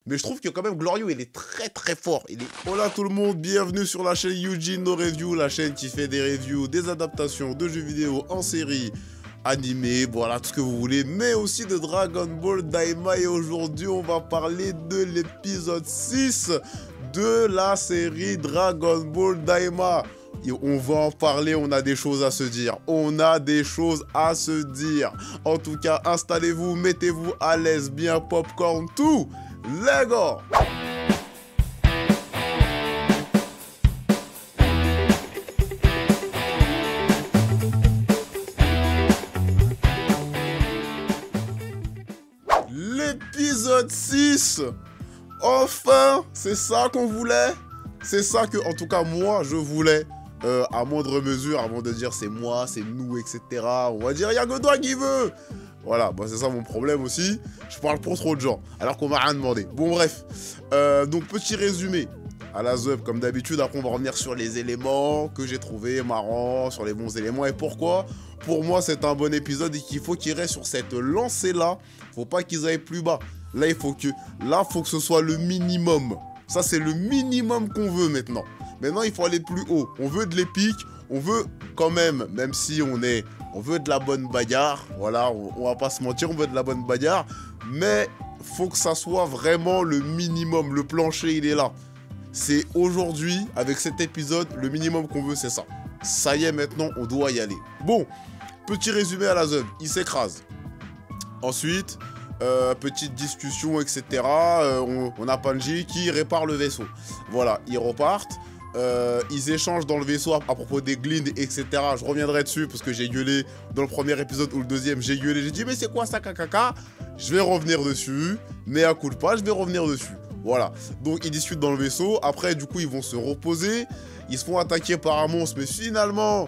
mais je trouve que quand même Glorio, il est très fort. Hola tout le monde, bienvenue sur la chaîne Eugene No Review, la chaîne qui fait des reviews, des adaptations de jeux vidéo en série, animé, voilà, tout ce que vous voulez, mais aussi de Dragon Ball Daima. Et aujourd'hui, on va parler de l'épisode 6 de la série Dragon Ball Daima. Et on va en parler, on a des choses à se dire. En tout cas, installez-vous, mettez-vous à l'aise, bien popcorn, tout. Les gars! L'épisode 6! Enfin! C'est ça qu'on voulait? C'est ça que, en tout cas, moi, je voulais. À moindre mesure, avant de dire c'est moi, c'est nous, etc. On va dire, il y a que toi qui veut. Voilà, bah c'est ça mon problème aussi. Je parle pour trop de gens, alors qu'on m'a rien demandé. Bon, bref. Donc, petit résumé à la ZUB, comme d'habitude. Après, on va revenir sur les éléments que j'ai trouvés marrants, sur les bons éléments et pourquoi. Pour moi, c'est un bon épisode et qu'il faut qu'ils restent sur cette lancée-là. Faut pas qu'ils aillent plus bas. Là, il faut que ce soit le minimum. Ça, c'est le minimum qu'on veut maintenant. Maintenant, il faut aller plus haut. On veut de l'épique. On veut quand même si on veut de la bonne bagarre. Voilà, on va pas se mentir, on veut de la bonne bagarre. Mais faut que ça soit vraiment le minimum. Le plancher, il est là. C'est aujourd'hui, avec cet épisode, le minimum qu'on veut, c'est ça. Ça y est, maintenant, on doit y aller. Bon, petit résumé à la zone. Il s'écrase. Ensuite... petite discussion, etc. On a Panji qui répare le vaisseau. Voilà, ils repartent. Ils échangent dans le vaisseau à propos des glindes, etc. Je reviendrai dessus parce que j'ai gueulé dans le premier épisode ou le deuxième. J'ai gueulé, j'ai dit mais c'est quoi ça, kakaka? Je vais revenir dessus. Mais à coup de pas, je vais revenir dessus. Voilà. Donc ils discutent dans le vaisseau. Après, du coup, ils vont se reposer. Ils se font attaquer par un monstre, mais finalement,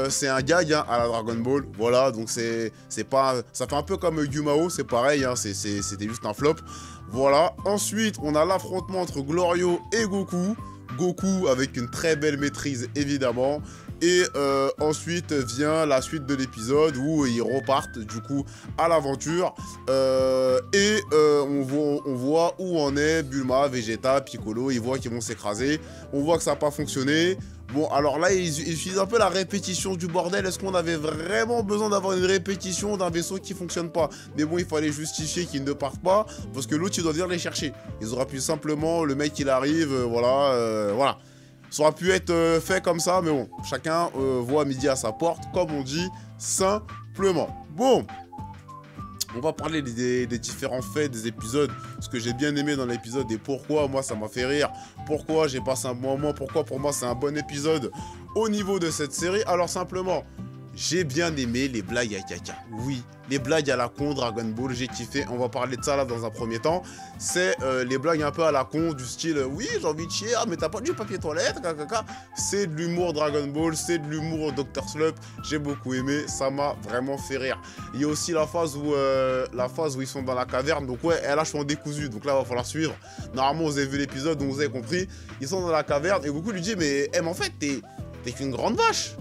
c'est un gag hein, à la Dragon Ball. Voilà, donc c'est pas... Ça fait un peu comme Yumao, c'est pareil, hein, c'était juste un flop. Voilà, ensuite, on a l'affrontement entre Glorio et Goku. Goku avec une très belle maîtrise, évidemment. Et ensuite vient la suite de l'épisode où ils repartent du coup à l'aventure on voit où en est Bulma, Vegeta, Piccolo. Ils voient qu'ils vont s'écraser. On voit que ça n'a pas fonctionné. Bon, alors là, ils utilisent un peu la répétition du bordel. Est-ce qu'on avait vraiment besoin d'avoir une répétition d'un vaisseau qui fonctionne pas? Mais bon, il fallait justifier qu'ils ne partent pas parce que l'autre, il doit venir les chercher. Ils auraient pu simplement, le mec, il arrive, voilà. Ça aurait pu être fait comme ça, mais bon, chacun voit midi à sa porte, comme on dit, simplement. Bon, on va parler des différents faits des épisodes, ce que j'ai bien aimé dans l'épisode et pourquoi moi ça m'a fait rire, pourquoi j'ai passé un bon moment, pourquoi pour moi c'est un bon épisode au niveau de cette série. Alors simplement, j'ai bien aimé les blagues à caca. Oui, les blagues à la con, Dragon Ball, j'ai kiffé. On va parler de ça là dans un premier temps. C'est les blagues un peu à la con, du style oui, j'ai envie de chier, ah, mais t'as pas du papier toilette, kakaka. C'est de l'humour Dragon Ball, c'est de l'humour Dr. Slump. J'ai beaucoup aimé, ça m'a vraiment fait rire. Il y a aussi la phase où ils sont dans la caverne. Donc ouais, là je suis en décousu, donc là va falloir suivre. Normalement, vous avez vu l'épisode, donc vous avez compris. Ils sont dans la caverne et Goku lui dit mais mais en fait, t'es qu'une grande vache.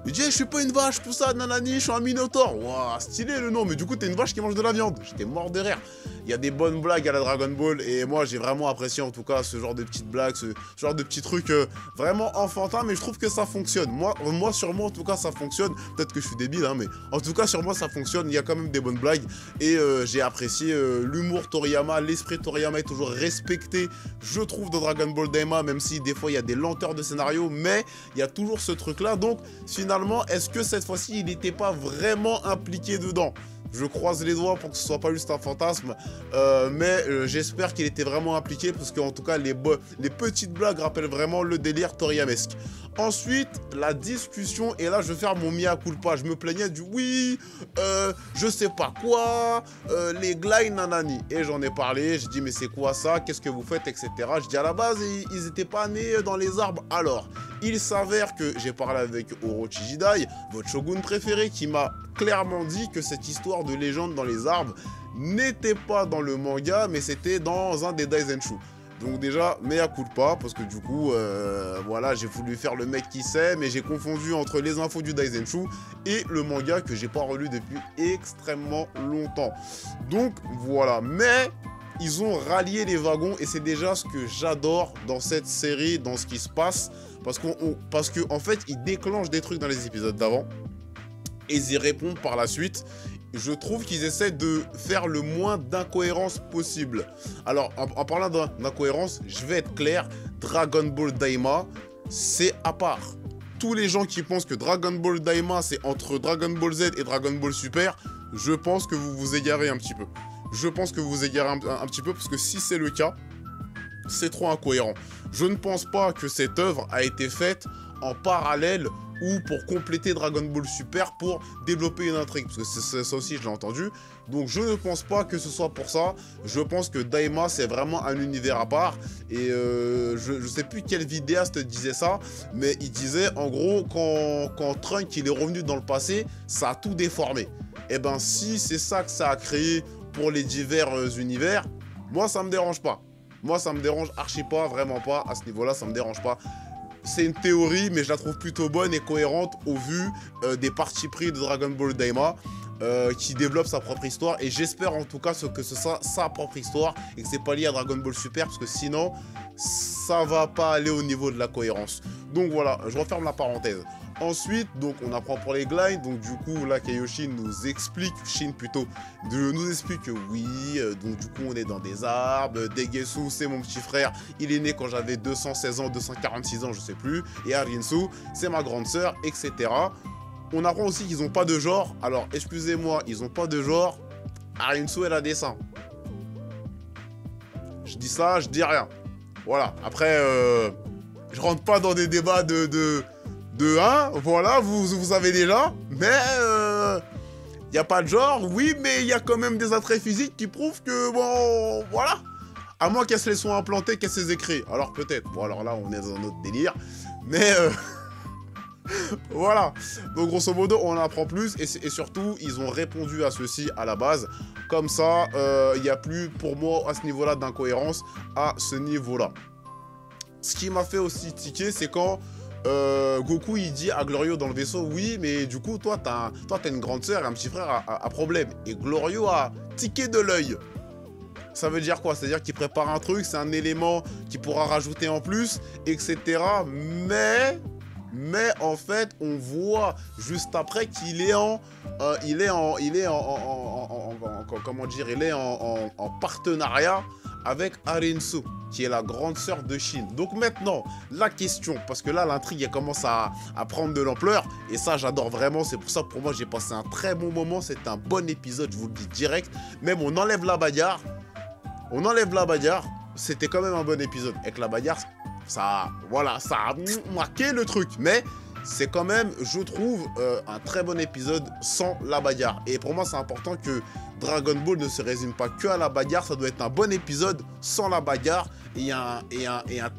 Il dit, je suis pas une vache, tout ça, nanani, je suis un minotaure. Waouh, stylé le nom, mais du coup, t'es une vache qui mange de la viande. J'étais mort de rire. Il y a des bonnes blagues à la Dragon Ball, et moi, j'ai vraiment apprécié, en tout cas, ce genre de petites blagues, ce genre de petits trucs vraiment enfantins, mais je trouve que ça fonctionne. Moi, sur moi, en tout cas, ça fonctionne. Peut-être que je suis débile, hein, mais en tout cas, sur moi, ça fonctionne. Il y a quand même des bonnes blagues, et j'ai apprécié l'humour Toriyama. L'esprit Toriyama est toujours respecté, je trouve, dans Dragon Ball Daima, même si des fois, il y a des lenteurs de scénario, mais il y a toujours ce truc-là. Donc, finalement, est-ce que cette fois-ci, il n'était pas vraiment impliqué dedans? Je croise les doigts pour que ce soit pas juste un fantasme, mais j'espère qu'il était vraiment impliqué parce qu'en tout cas, les petites blagues rappellent vraiment le délire toriyamesque. Ensuite, la discussion, et là, je vais faire mon mea culpa. Je me plaignais du oui, je sais pas quoi, les glide nanani. Et j'en ai parlé, j'ai dit, mais c'est quoi ça? Qu'est-ce que vous faites, etc. Je dis, à la base, ils étaient pas nés dans les arbres. Alors, il s'avère que j'ai parlé avec Orochi Jidai, votre shogun préféré, qui m'a clairement dit que cette histoire de légende dans les arbres n'était pas dans le manga, mais c'était dans un des Daizenshu. Donc déjà, mea culpa, parce que du coup, voilà, j'ai voulu faire le mec qui sait, mais j'ai confondu entre les infos du Daizenshu et le manga que j'ai pas relu depuis extrêmement longtemps. Donc voilà, mais ils ont rallié les wagons et c'est déjà ce que j'adore dans cette série, dans ce qui se passe. Parce que en fait, ils déclenchent des trucs dans les épisodes d'avant et ils y répondent par la suite. Je trouve qu'ils essaient de faire le moins d'incohérence possible. Alors, en parlant d'incohérence, je vais être clair, Dragon Ball Daima, c'est à part. Tous les gens qui pensent que Dragon Ball Daima, c'est entre Dragon Ball Z et Dragon Ball Super, je pense que vous vous égarez un petit peu. Je pense que vous vous égarez un petit peu, parce que si c'est le cas, c'est trop incohérent. Je ne pense pas que cette œuvre a été faite en parallèle ou pour compléter Dragon Ball Super pour développer une intrigue, parce que ça aussi je l'ai entendu. Donc je ne pense pas que ce soit pour ça. Je pense que Daima c'est vraiment un univers à part. Et je sais plus quel vidéaste disait ça, mais il disait en gros quand Trunks il est revenu dans le passé, ça a tout déformé. Et ben si c'est ça que ça a créé pour les divers univers, moi ça me dérange pas. Moi ça me dérange archi pas, vraiment pas, à ce niveau là ça me dérange pas. C'est une théorie, mais je la trouve plutôt bonne et cohérente au vu des partis pris de Dragon Ball Daima, qui développe sa propre histoire. Et j'espère en tout cas que ce soit sa propre histoire et que c'est pas lié à Dragon Ball Super, parce que sinon, ça va pas aller au niveau de la cohérence. Donc voilà, je referme la parenthèse. Ensuite, donc on apprend pour les glides, donc du coup là Kaioshin nous explique, nous explique que oui, donc du coup on est dans des arbres, Degesu c'est mon petit frère, il est né quand j'avais 216 ans, 246 ans je sais plus, et Arinsu c'est ma grande sœur, etc. On apprend aussi qu'ils n'ont pas de genre, alors excusez-moi, ils n'ont pas de genre, Arinsu elle a des seins. Je dis ça, je dis rien. Voilà, après je rentre pas dans des débats de 1, voilà, vous avez déjà, mais il n'y a pas de genre, oui, mais il y a quand même des attraits physiques qui prouvent que, bon, voilà. À moins qu'elles se les soient implantées, qu'elles se les aient créées. Alors peut-être, bon alors là on est dans un autre délire, mais voilà. Donc grosso modo on en apprend plus, et surtout ils ont répondu à ceci à la base. Comme ça, il n'y a plus pour moi à ce niveau-là d'incohérence, à ce niveau-là. Ce qui m'a fait aussi tiquer, c'est quand Goku il dit à Glorio dans le vaisseau, oui mais du coup toi t'as une grande sœur et un petit frère à problème, et Glorio a tiqué de l'œil. Ça veut dire quoi? C'est-à-dire qu'il prépare un truc, c'est un élément qu'il pourra rajouter en plus, etc. Mais en fait on voit juste après qu'il est en partenariat avec Arinsu, qui est la grande sœur de Shin. Donc maintenant, la question, parce que là, l'intrigue, elle commence à prendre de l'ampleur, et ça, j'adore vraiment, c'est pour ça, pour moi, j'ai passé un très bon moment, c'est un bon épisode, je vous le dis direct. Même on enlève la bagarre, c'était quand même un bon épisode. Avec la bagarre, ça, voilà, ça a marqué le truc, mais c'est quand même, je trouve, un très bon épisode sans la bagarre. Et pour moi, c'est important que Dragon Ball ne se résume pas que à la bagarre, ça doit être un bon épisode sans la bagarre, et un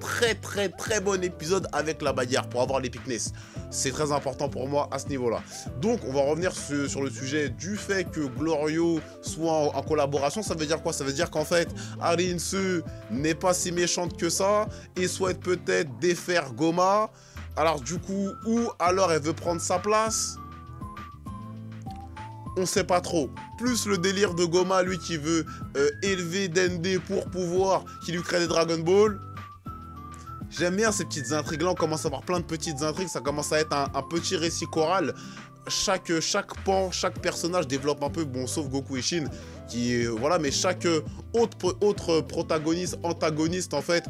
très bon épisode avec la bagarre pour avoir l'épicness. C'est très important pour moi à ce niveau-là. Donc, on va revenir sur le sujet du fait que Glorio soit en collaboration. Ça veut dire quoi? Ça veut dire qu'en fait, Arinsu n'est pas si méchante que ça et souhaite peut-être défaire Goma. Alors du coup, ou alors elle veut prendre sa place? On sait pas trop. Plus le délire de Goma, lui qui veut élever Dende pour pouvoir, qui lui crée des Dragon Ball. J'aime bien ces petites intrigues là, on commence à avoir plein de petites intrigues, ça commence à être un petit récit choral. Chaque pan, chaque personnage développe un peu, bon sauf Goku et Shin, qui voilà, mais chaque autre protagoniste, antagoniste en fait,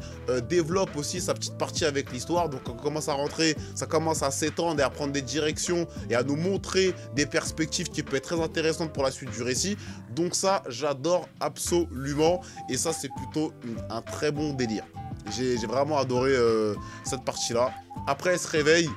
développe aussi sa petite partie avec l'histoire. Donc on commence à rentrer, ça commence à s'étendre et à prendre des directions et à nous montrer des perspectives qui peuvent être très intéressantes pour la suite du récit. Donc ça, j'adore absolument, et ça c'est plutôt un très bon délire. J'ai vraiment adoré cette partie-là. Après, elle se réveille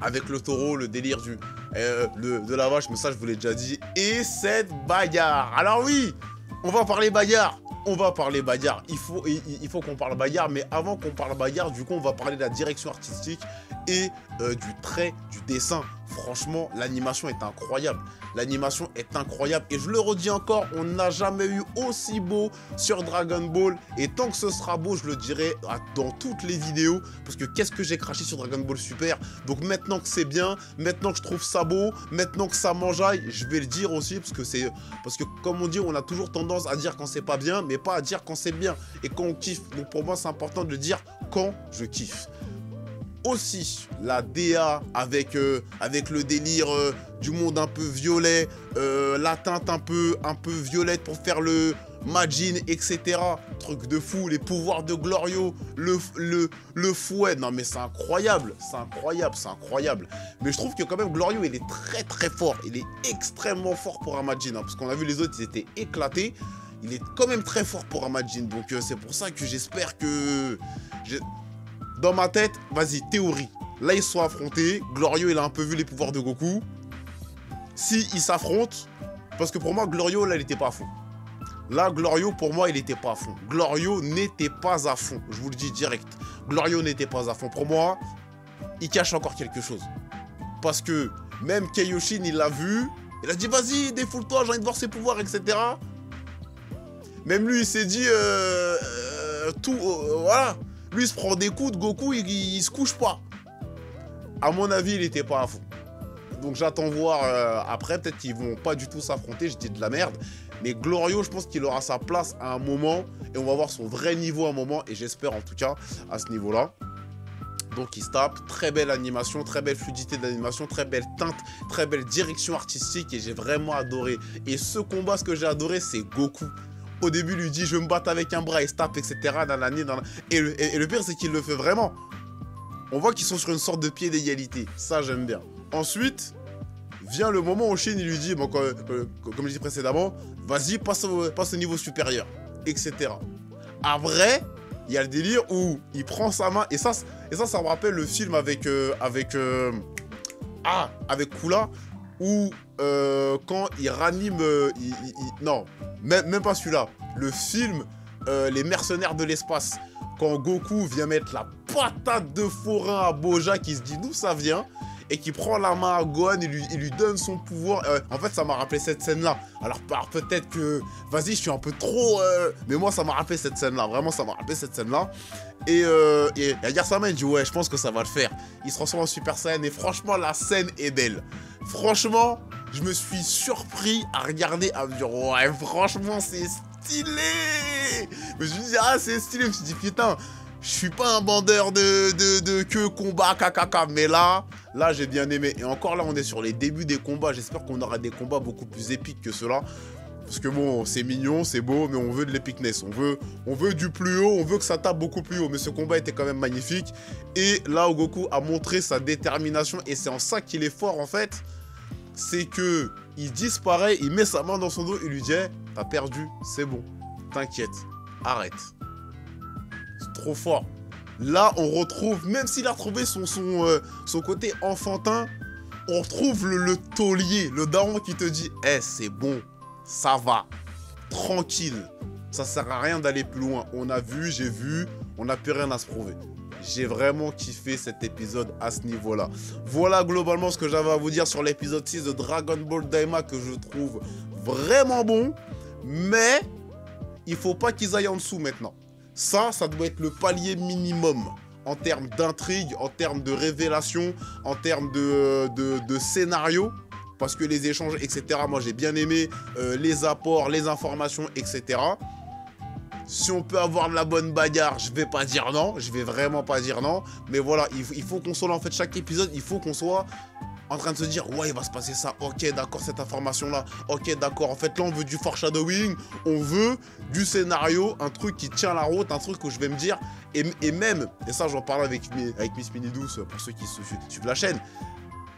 avec le taureau, le délire de la vache, mais ça, je vous l'ai déjà dit. Et cette bagarre. Alors oui, on va parler bagarre. Il faut qu'on parle bagarre, mais avant qu'on parle bagarre, du coup, on va parler de la direction artistique et du trait, du dessin. Franchement, l'animation est incroyable. L'animation est incroyable. Et je le redis encore, on n'a jamais eu aussi beau sur Dragon Ball. Et tant que ce sera beau, je le dirai dans toutes les vidéos. Parce que qu'est-ce que j'ai craché sur Dragon Ball Super. Donc maintenant que c'est bien, maintenant que je trouve ça beau, maintenant que ça m'enjaille, je vais le dire aussi. Parce que comme on dit, on a toujours tendance à dire quand c'est pas bien, mais pas à dire quand c'est bien. Et quand on kiffe. Donc pour moi, c'est important de le dire quand je kiffe. Aussi la DA avec le délire du monde un peu violet, la teinte un peu violette pour faire le Majin, etc. Truc de fou, les pouvoirs de Glorio, le fouet. Non mais c'est incroyable, c'est incroyable, c'est incroyable. Mais je trouve que quand même Glorio il est très très fort, il est extrêmement fort pour un Majin, hein, parce qu'on a vu les autres ils étaient éclatés. Il est quand même très fort pour un Majin, donc c'est pour ça que j'espère que... Dans ma tête, vas-y, théorie. Là, ils se sont affrontés. Glorio, il a un peu vu les pouvoirs de Goku. Si ils s'affrontent, parce que pour moi, Glorio, là, il était pas à fond. Là, Glorio, pour moi, il était pas à fond. Glorio n'était pas à fond. Je vous le dis direct. Glorio n'était pas à fond. Pour moi, il cache encore quelque chose. Parce que même Kaioshin, il l'a vu. Il a dit, vas-y, défoule-toi, j'ai envie de voir ses pouvoirs, etc. Même lui, il s'est dit, voilà. Lui, il se prend des coups de Goku, il se couche pas. À mon avis, il était pas à fond. Donc j'attends voir après, peut-être qu'ils vont pas du tout s'affronter, je dis de la merde. Mais Glorio, je pense qu'il aura sa place à un moment. Et on va voir son vrai niveau à un moment. Et j'espère en tout cas à ce niveau-là. Donc il se tape, très belle animation, très belle fluidité d'animation, très belle teinte, très belle direction artistique. Et j'ai vraiment adoré. Et ce combat, ce que j'ai adoré, c'est Goku. Au début, il lui dit, je vais me battre avec un bras, il se tape, etc. Et le pire, c'est qu'il le fait vraiment. On voit qu'ils sont sur une sorte de pied d'égalité. Ça, j'aime bien. Ensuite, vient le moment où Shin, il lui dit, bon, comme je disais précédemment, vas-y, passe au niveau supérieur, etc. Après, il y a le délire où il prend sa main, et ça me rappelle le film avec Kula, où quand il ranime... non, même pas celui-là. Le film Les Mercenaires de l'espace. Quand Goku vient mettre la patate de forain à Boja qui se dit d'où ça vient. Et qui prend la main à Gohan et il lui donne son pouvoir. En fait, ça m'a rappelé cette scène-là. Alors peut-être que... Vas-y, je suis un peu trop... Mais moi, ça m'a rappelé cette scène-là. Vraiment, ça m'a rappelé cette scène-là. Et Yarsama, il dit, ouais, je pense que ça va le faire. Il se transforme en Super Saiyan. Et franchement, la scène est belle. Franchement, je me suis surpris à regarder, à me dire, ouais, franchement, c'est stylé. Mais je me suis dit, ah, c'est stylé. Je me suis dit, putain... Je suis pas un bandeur de que combat, kakaka, mais là j'ai bien aimé. Et encore là, on est sur les débuts des combats. J'espère qu'on aura des combats beaucoup plus épiques que ceux-là. Parce que bon, c'est mignon, c'est beau, mais on veut de l'épicness. On veut du plus haut, on veut que ça tape beaucoup plus haut. Mais ce combat était quand même magnifique. Et là où Goku a montré sa détermination, et c'est en ça qu'il est fort en fait, c'est que il disparaît, il met sa main dans son dos, il lui dit, hey, t'as perdu, c'est bon, t'inquiète, arrête. Trop fort. Là, on retrouve, même s'il a retrouvé son côté enfantin, on retrouve le taulier, le daron qui te dit « Eh, c'est bon, ça va, tranquille, ça sert à rien d'aller plus loin. On a vu, j'ai vu, on n'a plus rien à se prouver. » J'ai vraiment kiffé cet épisode à ce niveau-là. Voilà globalement ce que j'avais à vous dire sur l'épisode 6 de Dragon Ball Daima que je trouve vraiment bon, mais il faut pas qu'ils aillent en dessous maintenant. Ça doit être le palier minimum en termes d'intrigue, en termes de révélation, en termes de scénario. Parce que les échanges, etc., moi j'ai bien aimé les apports, les informations, etc. Si on peut avoir de la bonne bagarre, je vais pas dire non. Je vais vraiment pas dire non. Mais voilà, il faut qu'on soit là, en fait, chaque épisode, il faut qu'on soit en train de se dire, ouais, il va se passer ça, ok, d'accord, cette information-là, ok, d'accord, en fait, là, on veut du foreshadowing, on veut du scénario, un truc qui tient la route, un truc où je vais me dire, et même, et ça, j'en parle avec Miss Minidouce, pour ceux qui suivent la chaîne,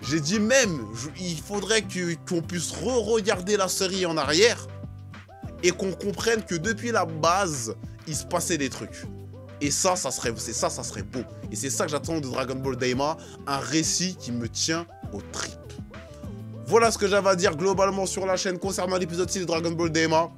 j'ai dit même, il faudrait qu'on puisse re-regarder la série en arrière, et qu'on comprenne que depuis la base, il se passait des trucs. Et ça serait beau. Et c'est ça que j'attends de Dragon Ball Daima, un récit qui me tient aux tripes. Voilà ce que j'avais à dire globalement sur la chaîne concernant l'épisode 6 de Dragon Ball Daima.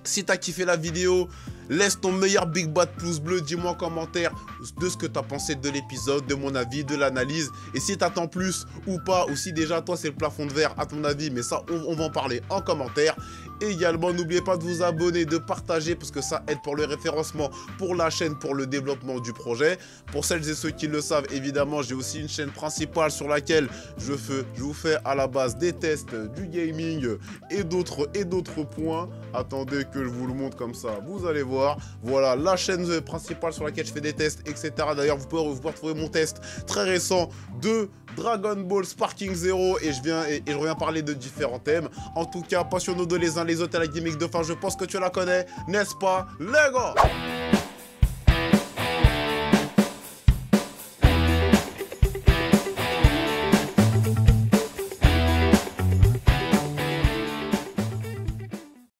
Si t'as kiffé la vidéo, laisse ton meilleur Big Bad pouce bleu, dis-moi en commentaire de ce que tu as pensé de l'épisode, de mon avis, de l'analyse. Et si tu attends plus ou pas, ou si déjà toi c'est le plafond de verre à ton avis, mais ça on va en parler en commentaire. Et également, n'oubliez pas de vous abonner, de partager, parce que ça aide pour le référencement, pour la chaîne, pour le développement du projet. Pour celles et ceux qui le savent, évidemment, j'ai aussi une chaîne principale sur laquelle je vous fais à la base des tests, du gaming et d'autres points. Attendez que je vous le montre comme ça, vous allez voir. Voilà, la chaîne principale sur laquelle je fais des tests, etc. D'ailleurs, vous pouvez retrouver mon test très récent de Dragon Ball Sparking Zero et je reviens parler de différents thèmes. En tout cas, passionnons de les uns les autres à la gimmick de fin, je pense que tu la connais, n'est-ce pas, les gars?